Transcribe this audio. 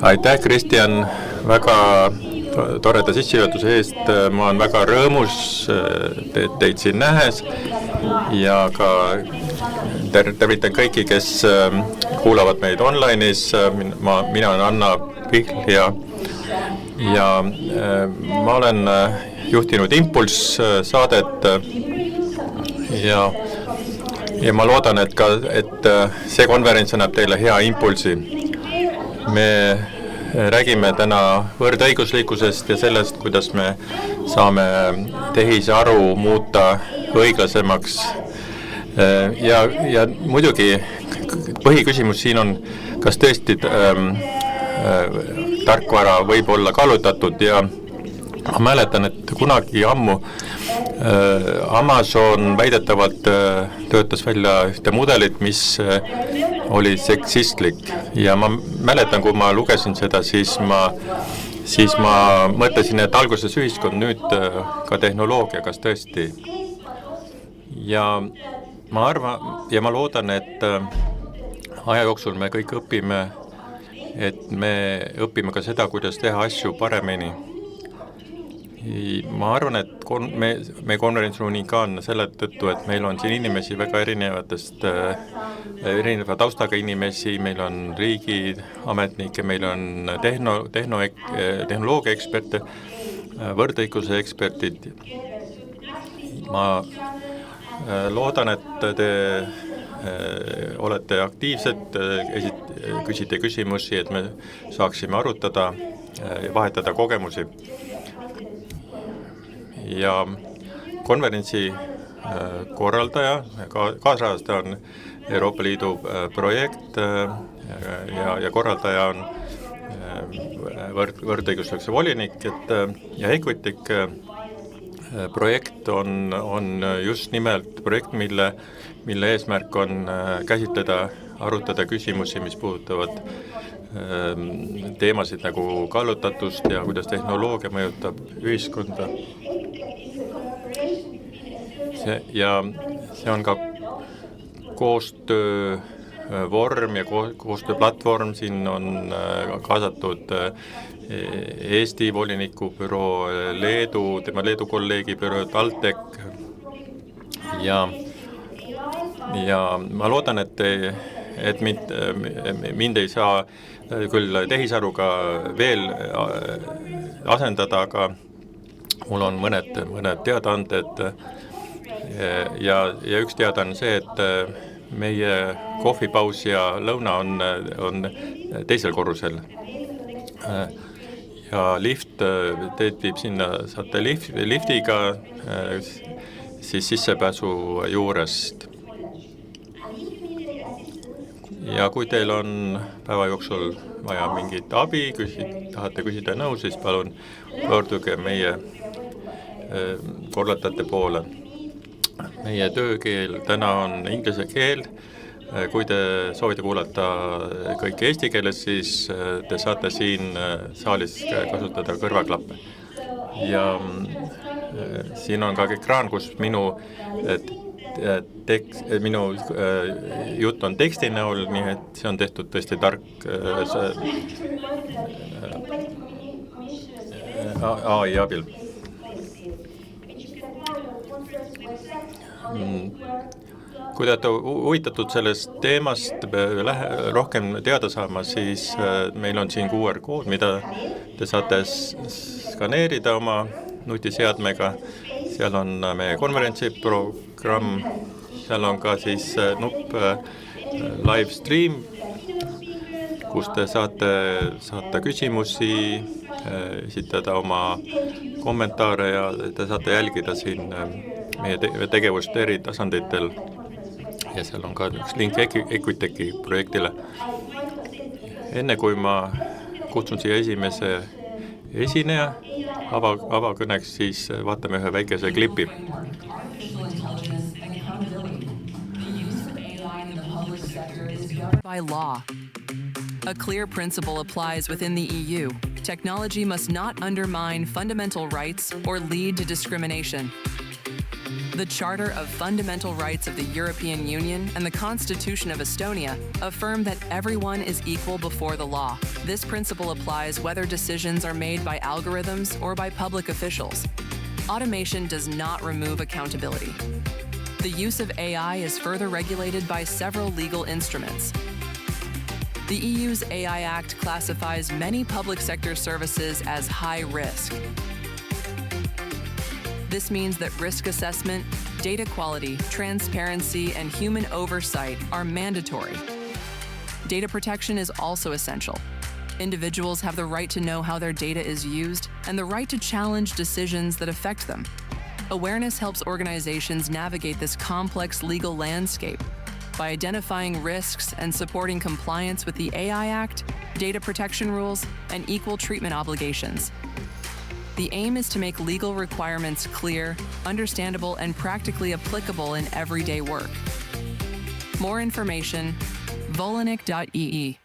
Aitäh, Kristjan, väga toreda sissejuhatuse eest. Ma olen väga rõõmus teid siin nähes ja ka tervitan kõiki, kes kuulavad meid online'is. Mina olen Anna Pihl ja ma olen juhtinud Impulss saadet ja ma loodan, et see konverents annab teile hea impulsi. Me räägime täna võrdõiguslikkusest ja sellest, kuidas me saame tehisaru muuta õiglasemaks. Ja muidugi põhiküsimus siin on, kas tõesti tarkvara võib olla kallutatud ja ma mäletan, et kunagi ammu Amazon väidetavalt töötas välja ühte mudelit, mis oli seksistlik ja ma mäletan, kui ma lugesin seda, siis ma mõtlesin, et alguses ühiskond, nüüd ka tehnoloogia, kas tõesti. Ja ma arvan ja ma loodan, et aja jooksul me kõik õpime, et me õpime ka seda, kuidas teha asju paremini. Ma arvan, et meie konverents on unikaalne selle tõttu, et meil on siin inimesi väga erineva taustaga inimesi, meil on riigiametnikke, meil on tehnoloogia eksperte, võrdõiguse eksperdid. Ma loodan, et te olete aktiivsed, küsite küsimusi, et me saaksime arutada ja vahetada kogemusi. Ja konverentsi korraldaja, kaasrahastaja on Euroopa Liidu projekt ja korraldaja on võrdõiguslikkuse volinik, ja Equitic projekt on just nimelt projekt, mille eesmärk on käsitleda, arutada küsimusi, mis puudutavad teemasid nagu kallutatust ja kuidas tehnoloogia mõjutab ühiskonda. See on ka koostöö vorm ja koostööplatvorm, siin on kaasatud Eesti voliniku büroo, tema Leedu kolleegi büroo Taltec ja ma loodan, et mind ei saa küll tehisaruga veel asendada, aga mul on mõned teadaanded ja üks teada on see, et meie kohvipaus ja lõuna on teisel korrusel ja lift teid viib sinna, saate liftiga siis sissepääsu juurest. Ja kui teil on päeva jooksul vaja mingit abi, tahate küsida nõu, siis palun pöörduge meie korraldajate poole. Meie töökeel täna on inglise keel. Kui te soovite kuulata kõike eesti keeles, siis te saate siin saalis kasutada kõrvaklappe. Ja siin on ka ekraan, kus minu jutt on teksti näol, nii et see on tehtud tõesti tark AI abil. Kui te olete huvitatud sellest teemast rohkem teada saama, siis meil on siin QR-kood, mida te saate skaneerida oma nutiseadmega. Seal on meie konverentsiprogramm, seal on ka siis nupp live stream, kus te saate küsimusi, esitada oma kommentaare ja te saate jälgida siin meie tegevust eri tasanditel. Ja seal on ka üks link Equiteci projektile. Enne kui ma kutsun siia esimese esineja avakõneks, siis vaatame ühe väikese klipi. By law. A clear principle applies within the EU. Technology must not undermine fundamental rights or lead to discrimination. The Charter of Fundamental Rights of the European Union and the Constitution of Estonia affirm that everyone is equal before the law. This principle applies whether decisions are made by algorithms or by public officials. Automation does not remove accountability. The use of AI is further regulated by several legal instruments. The EU's AI Act classifies many public sector services as high risk. This means that risk assessment, data quality, transparency, and human oversight are mandatory. Data protection is also essential. Individuals have the right to know how their data is used and the right to challenge decisions that affect them. Awareness helps organizations navigate this complex legal landscape by identifying risks and supporting compliance with the AI Act, data protection rules, and equal treatment obligations. The aim is to make legal requirements clear, understandable, and practically applicable in everyday work. More information, volanik.ee.